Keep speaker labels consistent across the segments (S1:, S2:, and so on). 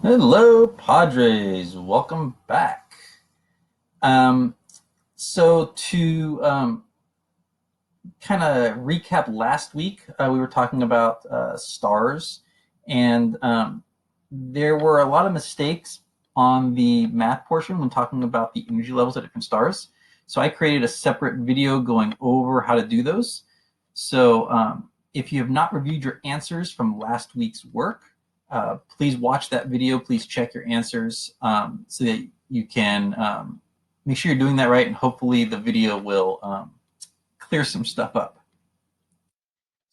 S1: Hello, Padres. Welcome back. Um, so to kind of recap last week, we were talking about stars, and there were a lot of mistakes on the math portion when talking about the energy levels of different stars. So I created a separate video going over how to do those. So if you have not reviewed your answers from last week's work, please watch that video. Please check your answers so that you can make sure you're doing that right, and hopefully the video will clear some stuff up.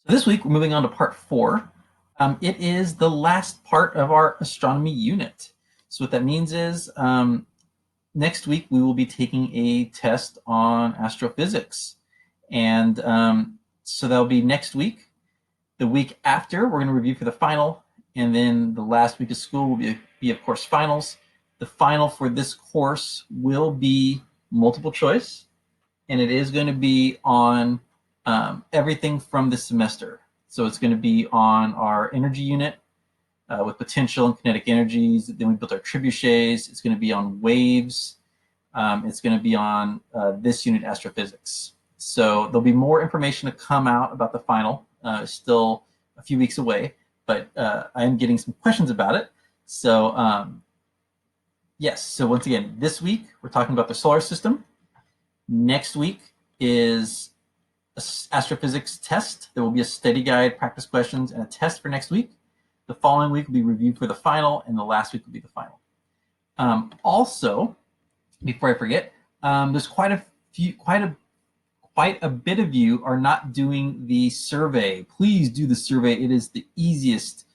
S1: So this week we're moving on to part 4. It is the last part of our astronomy unit. So what that means is next week we will be taking a test on astrophysics, and so that'll be next week. The week after, we're going to review for the final, and then the last week of school will be of course, finals. The final for this course will be multiple choice, and it is going to be on everything from this semester. So it's going to be on our energy unit with potential and kinetic energies. Then we built our trebuchets. It's going to be on waves. It's going to be on this unit, astrophysics. So there'll be more information to come out about the final. Still a few weeks away, but I am getting some questions about it. So yes, so once again, this week we're talking about the solar system. Next week is astrophysics test. There will be a study guide, practice questions, and a test for next week. The following week will be reviewed for the final, and the last week will be the final. Also, before I forget, there's quite a bit of you are not doing the survey. Please do the survey. It is the easiest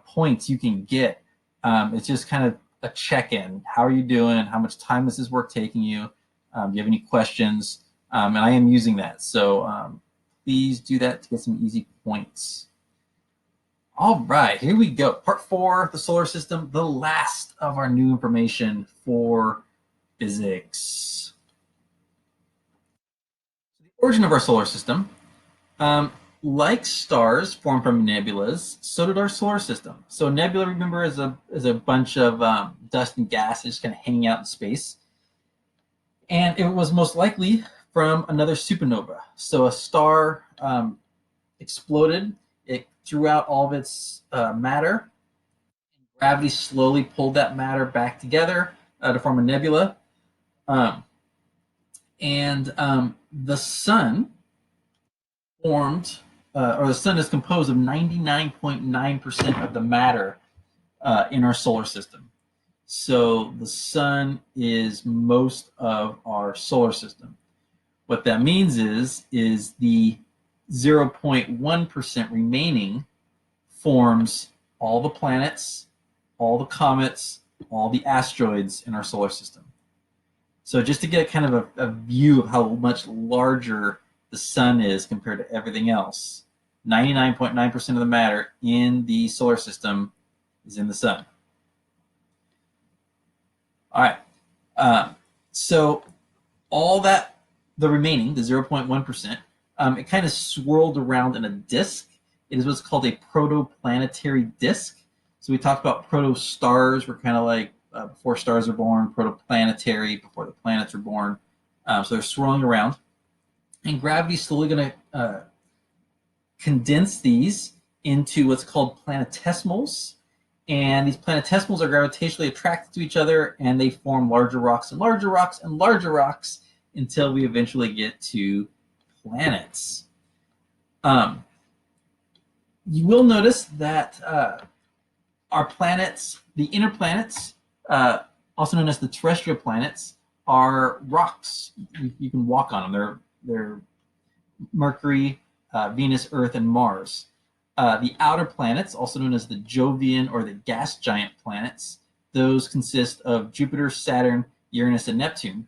S1: points you can get. It's just kind of a check-in. How are you doing? How much time is this work taking you? Do you have any questions? And I am using that. So please do that to get some easy points. All right, here we go. Part 4, the solar system, the last of our new information for physics. The origin of our solar system. Like stars formed from nebulas, so did our solar system. So a nebula, remember, is a bunch of dust and gas just kind of hanging out in space. And it was most likely from another supernova. So a star exploded, it threw out all of its matter. Gravity slowly pulled that matter back together to form a nebula. The sun formed, or the sun is composed of 99.9% of the matter in our solar system. So the sun is most of our solar system. What that means is the 0.1% remaining forms all the planets, all the comets, all the asteroids in our solar system. So just to get kind of a view of how much larger the sun is compared to everything else, 99.9% of the matter in the solar system is in the sun. All right. So all that, the remaining, the 0.1%, it kind of swirled around in a disk. It is what's called a protoplanetary disk. So we talked about protostars were kind of like before stars are born, protoplanetary before the planets are born. So they're swirling around. And gravity is slowly going to condense these into what's called planetesimals. And these planetesimals are gravitationally attracted to each other, and they form larger rocks and larger rocks and larger rocks until we eventually get to planets. You will notice that our planets, the inner planets, also known as the terrestrial planets, are rocks. You can walk on them. They're Mercury, Venus, Earth, and Mars. The outer planets, also known as the Jovian or the gas giant planets, those consist of Jupiter, Saturn, Uranus, and Neptune.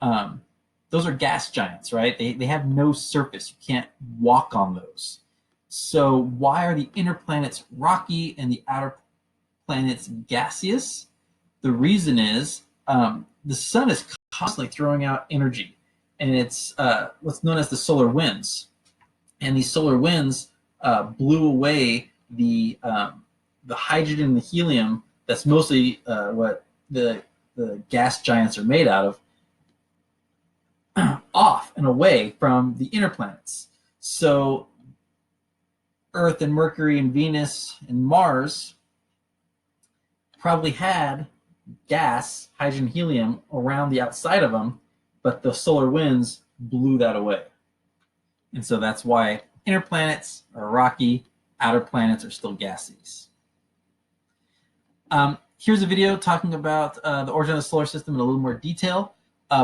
S1: Those are gas giants, right? They have no surface. You can't walk on those. So why are the inner planets rocky and the outer planets gaseous? The reason is the sun is constantly throwing out energy, and it's what's known as the solar winds. And these solar winds blew away the hydrogen and the helium that's mostly what the gas giants are made out of, off and away from the inner planets. So Earth and Mercury and Venus and Mars probably had gas, hydrogen, helium, around the outside of them, but the solar winds blew that away. And so that's why inner planets are rocky, outer planets are still gaseous. Here's a video talking about the origin of the solar system in a little more detail.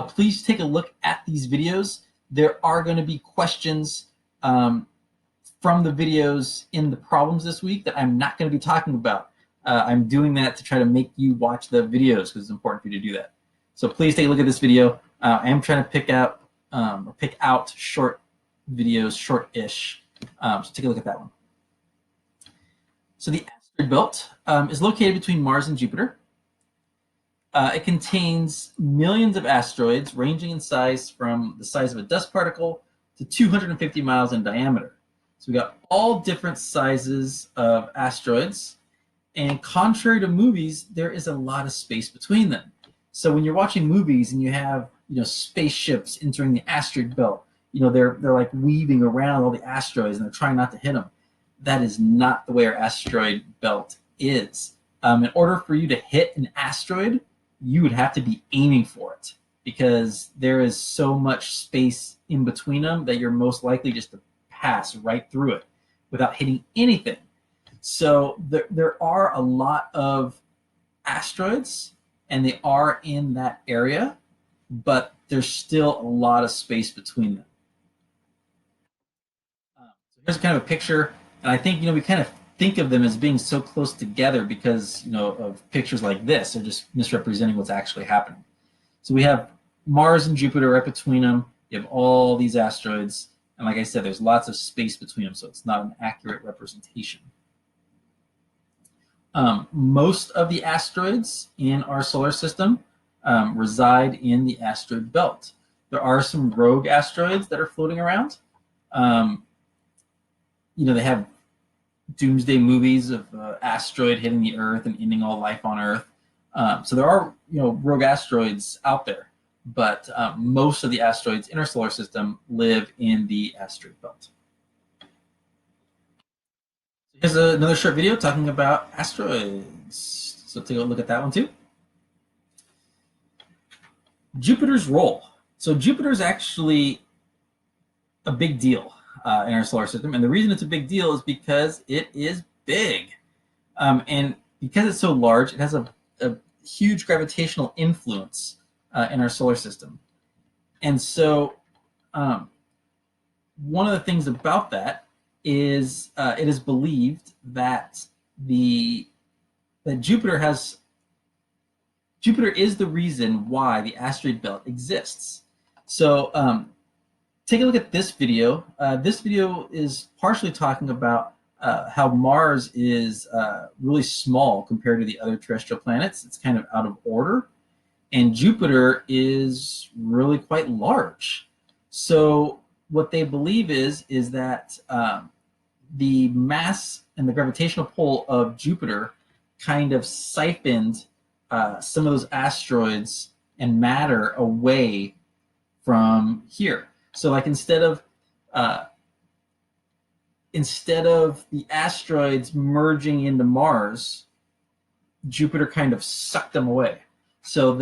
S1: Please take a look at these videos. There are going to be questions from the videos in the problems this week that I'm not going to be talking about. I'm doing that to try to make you watch the videos because it's important for you to do that. So please take a look at this video. I am trying to pick out short videos, short-ish. So take a look at that one. So the asteroid belt is located between Mars and Jupiter. It contains millions of asteroids ranging in size from the size of a dust particle to 250 miles in diameter. So we got all different sizes of asteroids. And contrary to movies, there is a lot of space between them. So when you're watching movies and you have spaceships entering the asteroid belt, they're like weaving around all the asteroids and they're trying not to hit them. That is not the way our asteroid belt is. In order for you to hit an asteroid, you would have to be aiming for it because there is so much space in between them that you're most likely just to pass right through it without hitting anything. So there are a lot of asteroids and they are in that area, but there's still a lot of space between them. So here's kind of a picture, and I think we kind of think of them as being so close together because of pictures like this. They're just misrepresenting what's actually happening. So we have Mars and Jupiter right between them. You have all these asteroids, and like I said, there's lots of space between them, so it's not an accurate representation. Most of the asteroids in our solar system reside in the asteroid belt. There are some rogue asteroids that are floating around. They have doomsday movies of asteroid hitting the Earth and ending all life on Earth. So there are rogue asteroids out there, but most of the asteroids in our solar system live in the asteroid belt. Here's another short video talking about asteroids. So take a look at that one too. Jupiter's role. So Jupiter is actually a big deal in our solar system. And the reason it's a big deal is because it is big. And because it's so large, it has a huge gravitational influence in our solar system. And so one of the things about that is it is believed that Jupiter is the reason why the asteroid belt exists. So take a look at this video. This video is partially talking about how Mars is really small compared to the other terrestrial planets. It's kind of out of order. And Jupiter is really quite large. So what they believe is that the mass and the gravitational pull of Jupiter kind of siphoned some of those asteroids and matter away from here. So like instead of the asteroids merging into Mars, Jupiter kind of sucked them away. So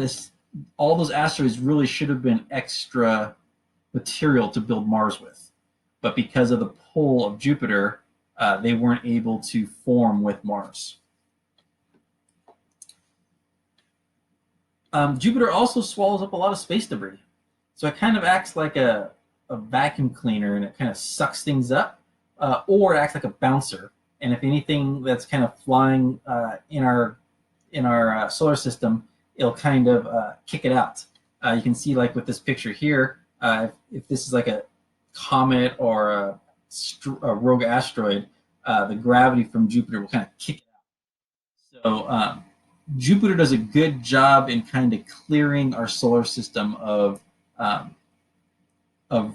S1: all those asteroids really should have been extra material to build Mars with. But because of the pull of Jupiter, they weren't able to form with Mars. Jupiter also swallows up a lot of space debris. So it kind of acts like a vacuum cleaner, and it kind of sucks things up, or it acts like a bouncer. And if anything that's kind of flying in our solar system, it'll kind of kick it out. You can see like with this picture here, if this is like a comet or a rogue asteroid, the gravity from Jupiter will kind of kick it out. So Jupiter does a good job in kind of clearing our solar system of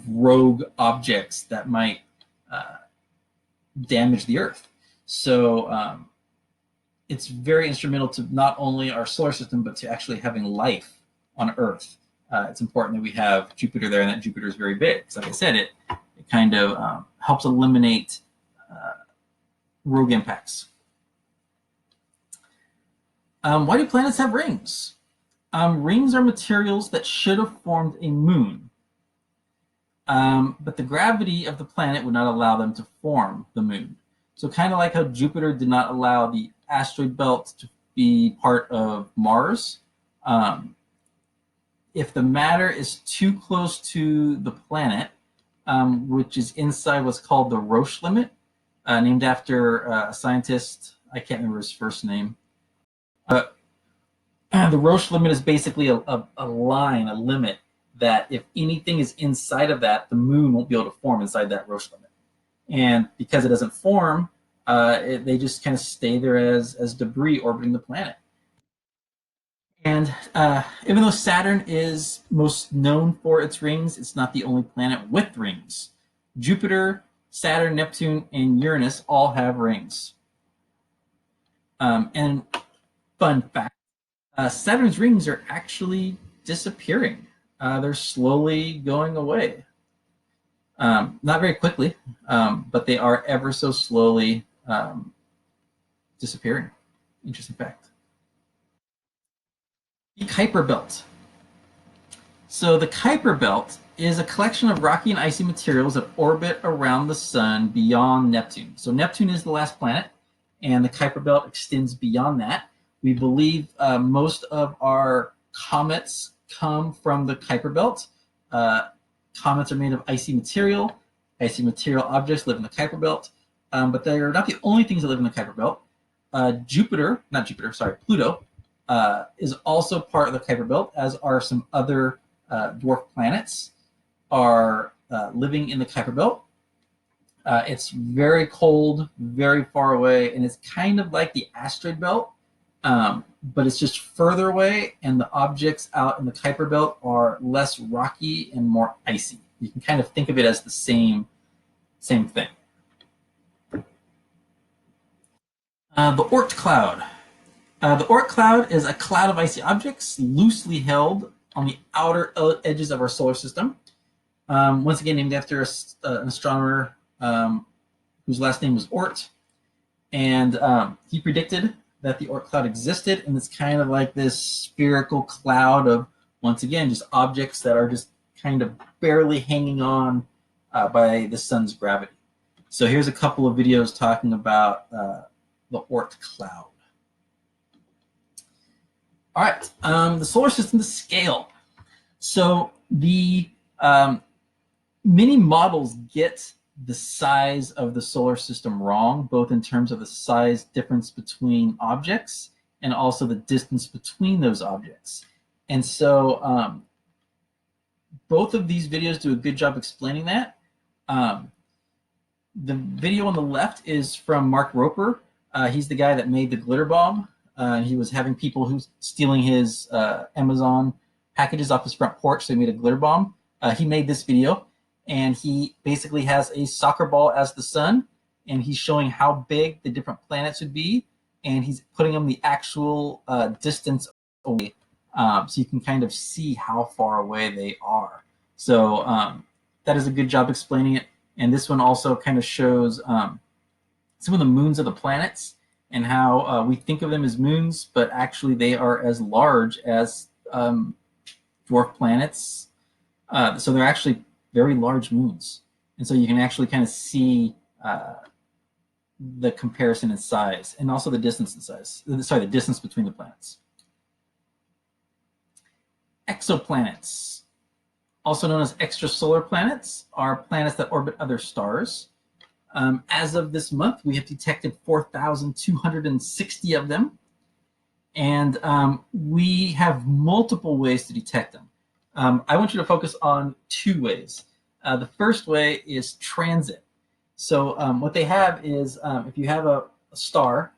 S1: rogue objects that might damage the Earth. So it's very instrumental to not only our solar system, but to actually having life on Earth. It's important that we have Jupiter there, and that Jupiter is very big. So like I said, it kind of helps eliminate rogue impacts. Why do planets have rings? Rings are materials that should have formed a moon, but the gravity of the planet would not allow them to form the moon. So kind of like how Jupiter did not allow the asteroid belt to be part of Mars. If the matter is too close to the planet, which is inside what's called the Roche limit, named after a scientist, I can't remember his first name. The Roche limit is basically a line, a limit, that if anything is inside of that, the moon won't be able to form inside that Roche limit. And because it doesn't form, they just kind of stay there as debris orbiting the planet. And even though Saturn is most known for its rings, it's not the only planet with rings. Jupiter, Saturn, Neptune, and Uranus all have rings. And fun fact, Saturn's rings are actually disappearing. They're slowly going away. Not very quickly, but they are ever so slowly disappearing. Interesting fact. The Kuiper Belt. So the Kuiper Belt is a collection of rocky and icy materials that orbit around the sun beyond Neptune. So Neptune is the last planet, and the Kuiper Belt extends beyond that. We believe most of our comets come from the Kuiper Belt. Comets are made of icy material. Icy material objects live in the Kuiper Belt, but they are not the only things that live in the Kuiper Belt. Pluto is also part of the Kuiper Belt, as are some other dwarf planets are living in the Kuiper Belt. It's very cold, very far away, and it's kind of like the asteroid belt, but it's just further away, and the objects out in the Kuiper Belt are less rocky and more icy. You can kind of think of it as the same thing. The Oort cloud. The Oort cloud is a cloud of icy objects loosely held on the outer edges of our solar system. Once again, named after an astronomer whose last name was Oort. And he predicted that the Oort cloud existed, and it's kind of like this spherical cloud of, once again, just objects that are just kind of barely hanging on by the sun's gravity. So here's a couple of videos talking about the Oort cloud. All right, the solar system to scale. So the many models get the size of the solar system wrong, both in terms of the size difference between objects and also the distance between those objects. And so both of these videos do a good job explaining that. The video on the left is from Mark Roper. He's the guy that made the glitter bomb. He was having people who's stealing his Amazon packages off his front porch, so he made a glitter bomb. He made this video, and he basically has a soccer ball as the sun, and he's showing how big the different planets would be, and he's putting them the actual distance away, so you can kind of see how far away they are. So that is a good job explaining it. And this one also kind of shows some of the moons of the planets and how we think of them as moons, but actually they are as large as dwarf planets. So they're actually very large moons. And so you can actually kind of see the comparison in size and also the distance in size. Sorry, the distance between the planets. Exoplanets, also known as extrasolar planets, are planets that orbit other stars. As of this month, we have detected 4,260 of them. And we have multiple ways to detect them. I want you to focus on two ways. The first way is transit. So what they have is if you have a star,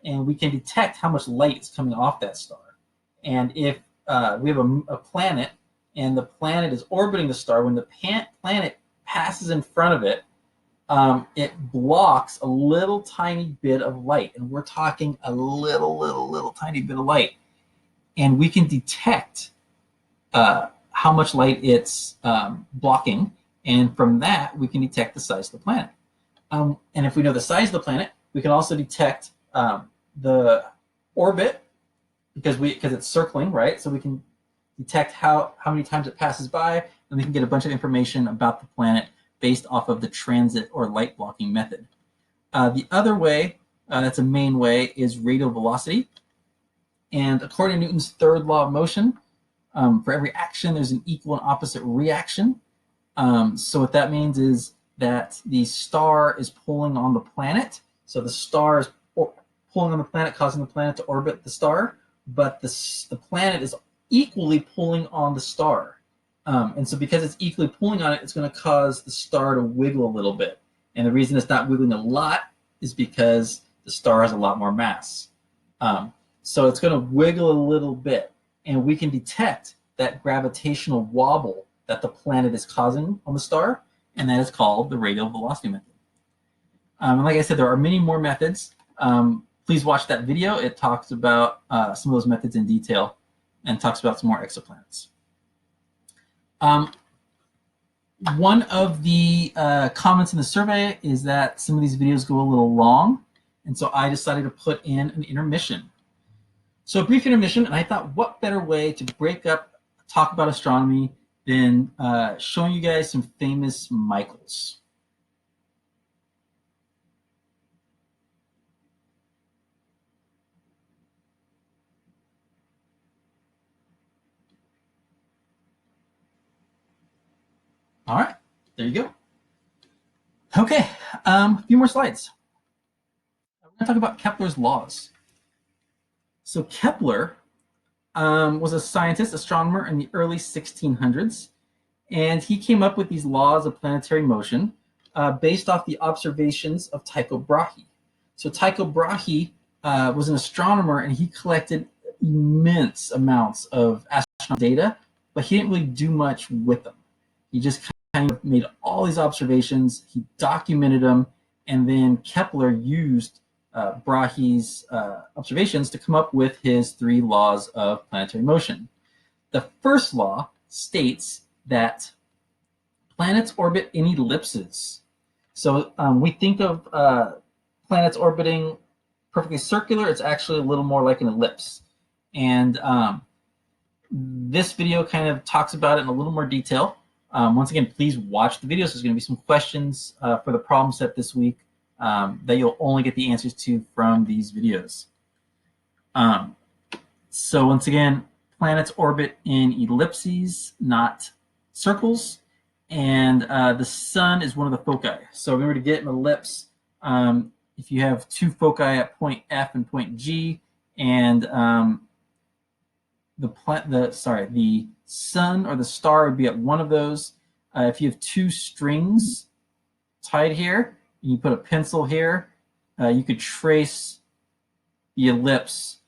S1: and we can detect how much light is coming off that star. And if we have a planet, and the planet is orbiting the star, when the planet passes in front of it, it blocks a little tiny bit of light, and we're talking a little tiny bit of light, and we can detect how much light it's blocking, and from that we can detect the size of the planet. And if we know the size of the planet, we can also detect the orbit because it's circling, right? So we can detect how many times it passes by, and we can get a bunch of information about the planet based off of the transit or light blocking method. The other way, that's a main way, is radial velocity. And according to Newton's third law of motion, for every action, there's an equal and opposite reaction. So what that means is that the star is pulling on the planet. So the star is pulling on the planet, causing the planet to orbit the star, but the planet is equally pulling on the star. And so because it's equally pulling on it, it's going to cause the star to wiggle a little bit. And the reason it's not wiggling a lot is because the star has a lot more mass. So it's going to wiggle a little bit, and we can detect that gravitational wobble that the planet is causing on the star, and that is called the radial velocity method. And like I said, there are many more methods. Please watch that video. It talks about some of those methods in detail and talks about some more exoplanets. One of the comments in the survey is that some of these videos go a little long, and so I decided to put in an intermission. So a brief intermission, and I thought, what better way to break up, talk about astronomy than showing you guys some famous Michaels. All right, there you go. Okay, a few more slides. We're going to talk about Kepler's laws. So Kepler was a scientist, astronomer in the early 1600s, and he came up with these laws of planetary motion based off the observations of Tycho Brahe. So Tycho Brahe was an astronomer, and he collected immense amounts of astronomical data, but he didn't really do much with them. He just kind of made all these observations, he documented them, and then Kepler used Brahe's observations to come up with his 3 laws of planetary motion. The first law states that planets orbit in ellipses. So we think of planets orbiting perfectly circular. It's actually a little more like an ellipse. And this video kind of talks about it in a little more detail. Once again, please watch the videos. There's going to be some questions for the problem set this week that you'll only get the answers to from these videos. So once again, planets orbit in ellipses, not circles, and the sun is one of the foci. So in order to get an ellipse, if you have 2 foci at point F and point G, and the sun or the star would be at one of those. If you have 2 strings tied here, and you put a pencil here, you could trace the ellipse.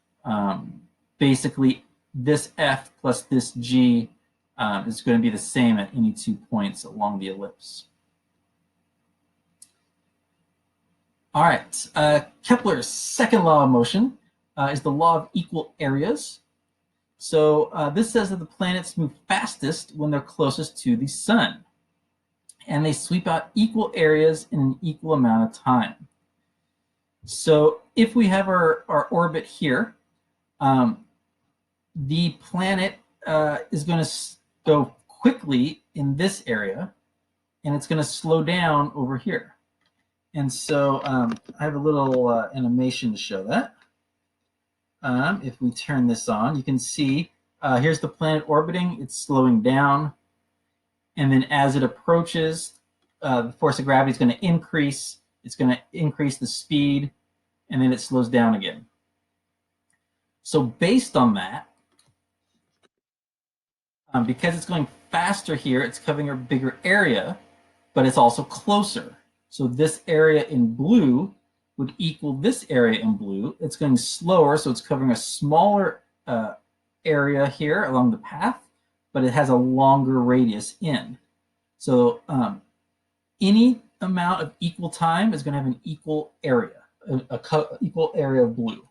S1: Basically, this F plus this G is going to be the same at any 2 points along the ellipse. All right, Kepler's second law of motion is the law of equal areas. So this says that the planets move fastest when they're closest to the sun, and they sweep out equal areas in an equal amount of time. So if we have our orbit here, the planet is going to go quickly in this area, and it's going to slow down over here. And so I have a little animation to show that. If we turn this on, you can see here's the planet orbiting. It's slowing down. And then as it approaches, the force of gravity is going to increase. It's going to increase the speed, and then it slows down again. So based on that, because it's going faster here, it's covering a bigger area, but it's also closer. So this area in blue would equal this area in blue. It's going slower, so it's covering a smaller area here along the path, but it has a longer radius in. So any amount of equal time is going to have an equal area, equal area of blue.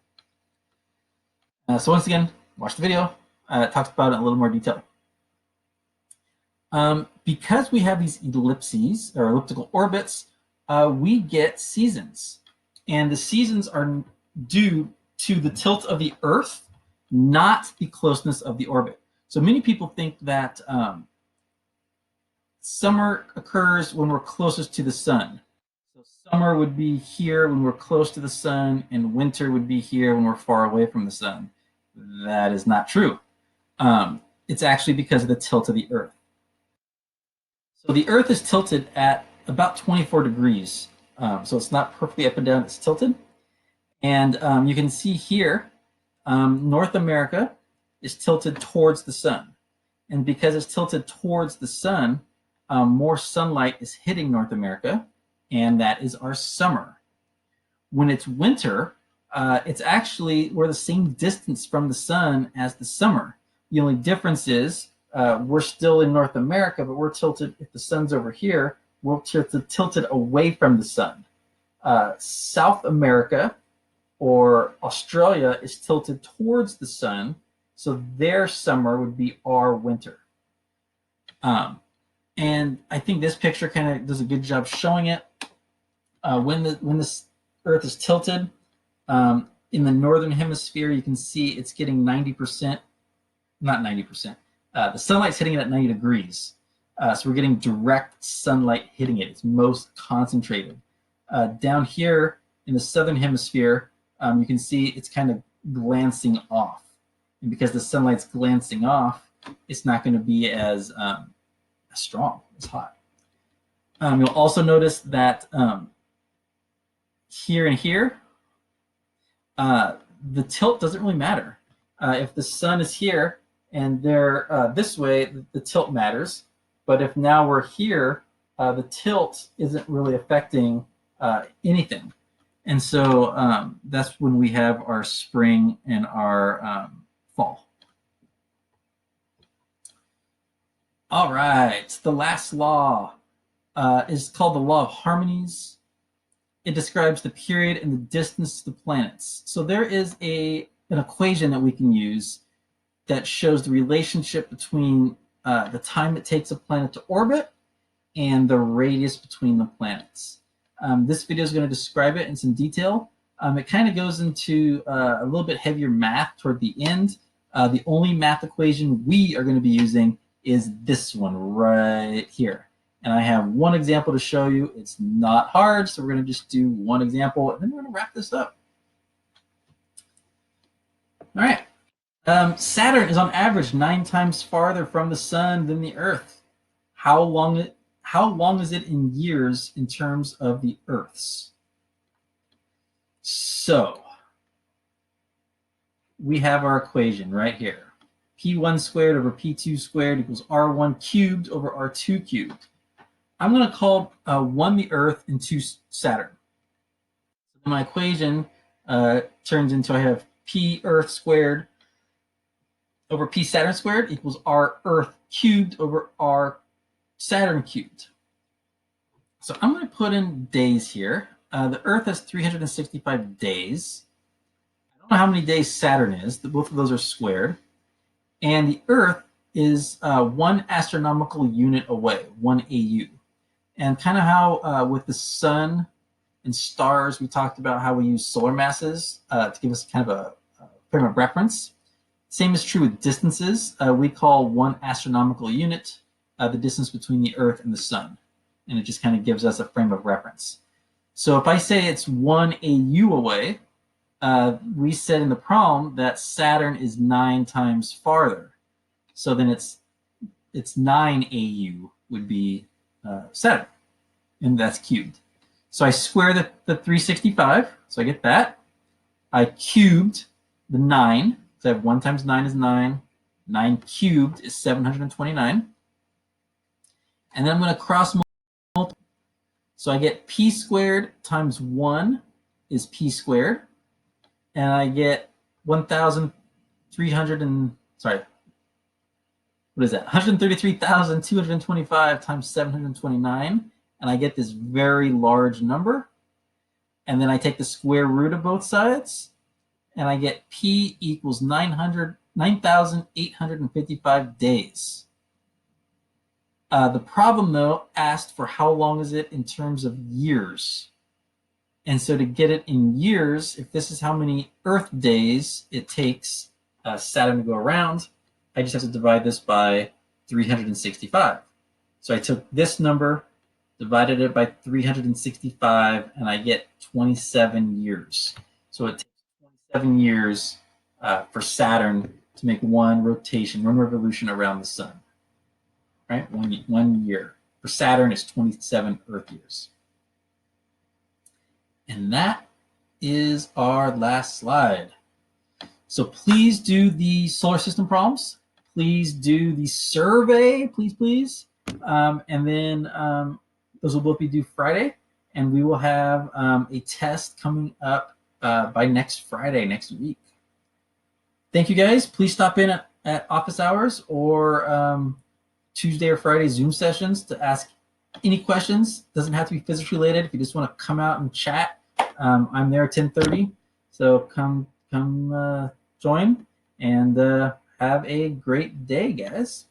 S1: So once again, watch the video. It talks about it in a little more detail. Because we have these ellipses or elliptical orbits, we get seasons. And the seasons are due to the tilt of the Earth, not the closeness of the orbit. So many people think that summer occurs when we're closest to the sun. So summer would be here when we're close to the sun, and winter would be here when we're far away from the sun. That is not true. It's actually because of the tilt of the Earth. So the Earth is tilted at about 24 degrees. So it's not perfectly up and down, it's tilted. And you can see here, North America is tilted towards the sun. And because it's tilted towards the sun, more sunlight is hitting North America, and that is our summer. When it's winter, it's actually, we're the same distance from the sun as the summer. The only difference is we're still in North America, but we're tilted, if the sun's over here, we're tilted away from the sun. South America or Australia is tilted towards the sun, so their summer would be our winter. And I think this picture kind of does a good job showing it. When this Earth is tilted, in the northern hemisphere, you can see it's getting 90%, not 90%. The sunlight's hitting it at 90 degrees. So we're getting direct sunlight hitting it. It's most concentrated. Down here in the southern hemisphere, you can see it's kind of glancing off. And because the sunlight's glancing off, it's not going to be as strong, as hot. You'll also notice that here and here, the tilt doesn't really matter. If the sun is here and they're this way, the tilt matters. But if now we're here, the tilt isn't really affecting anything. And so that's when we have our spring and our fall. All right, the last law is called the law of harmonies. It describes the period and the distance to the planets. So there is an equation that we can use that shows the relationship between the time it takes a planet to orbit and the radius between the planets. This video is going to describe it in some detail. It kind of goes into a little bit heavier math toward the end. The only math equation we are going to be using is this one right here. And I have one example to show you. It's not hard, so we're going to just do one example, and then we're going to wrap this up. All right. Saturn is on average 9 times farther from the sun than the Earth. How long is it in years in terms of the Earth's? So we have our equation right here. P1 squared over P2 squared equals R1 cubed over R2 cubed. I'm going to call 1 the Earth and 2 Saturn. So my equation turns into, I have P Earth squared over P Saturn squared equals R Earth cubed over R Saturn cubed. So I'm going to put in days here. The Earth has 365 days. I don't know how many days Saturn is. Both of those are squared. And the Earth is 1 astronomical unit away, 1 AU. And kind of how with the sun and stars, we talked about how we use solar masses to give us kind of a frame of reference. Same is true with distances. We call 1 astronomical unit the distance between the Earth and the sun. And it just kind of gives us a frame of reference. So if I say it's 1 AU away, we said in the problem that Saturn is 9 times farther. So then it's 9 AU would be Saturn, and that's cubed. So I square the 365, so I get that. I cubed the 9, so I have 1 times 9 is 9. 9 cubed is 729. And then I'm going to cross multiply. So I get P squared times 1 is P squared. And I get 1,300 and, sorry, what is that? 133,225 times 729. and I get this very large number. And then I take the square root of both sides, and I get P equals 9,855 days. The problem, though, asked for how long is it in terms of years. And so to get it in years, if this is how many Earth days it takes Saturn to go around, I just have to divide this by 365. So I took this number, divided it by 365, and I get 27 years. So it takes 27 years for Saturn to make one rotation, one revolution around the sun. Right? 1 year. For Saturn, it's 27 Earth years. And that is our last slide. So please do the solar system problems. Please do the survey, please. And then those will both be due Friday. And we will have a test coming up by next Friday, next week. Thank you, guys. Please stop in at office hours or Tuesday or Friday Zoom sessions to ask any questions. Doesn't have to be physics related. If you just want to come out and chat, I'm there at 10:30. So come join and have a great day, guys.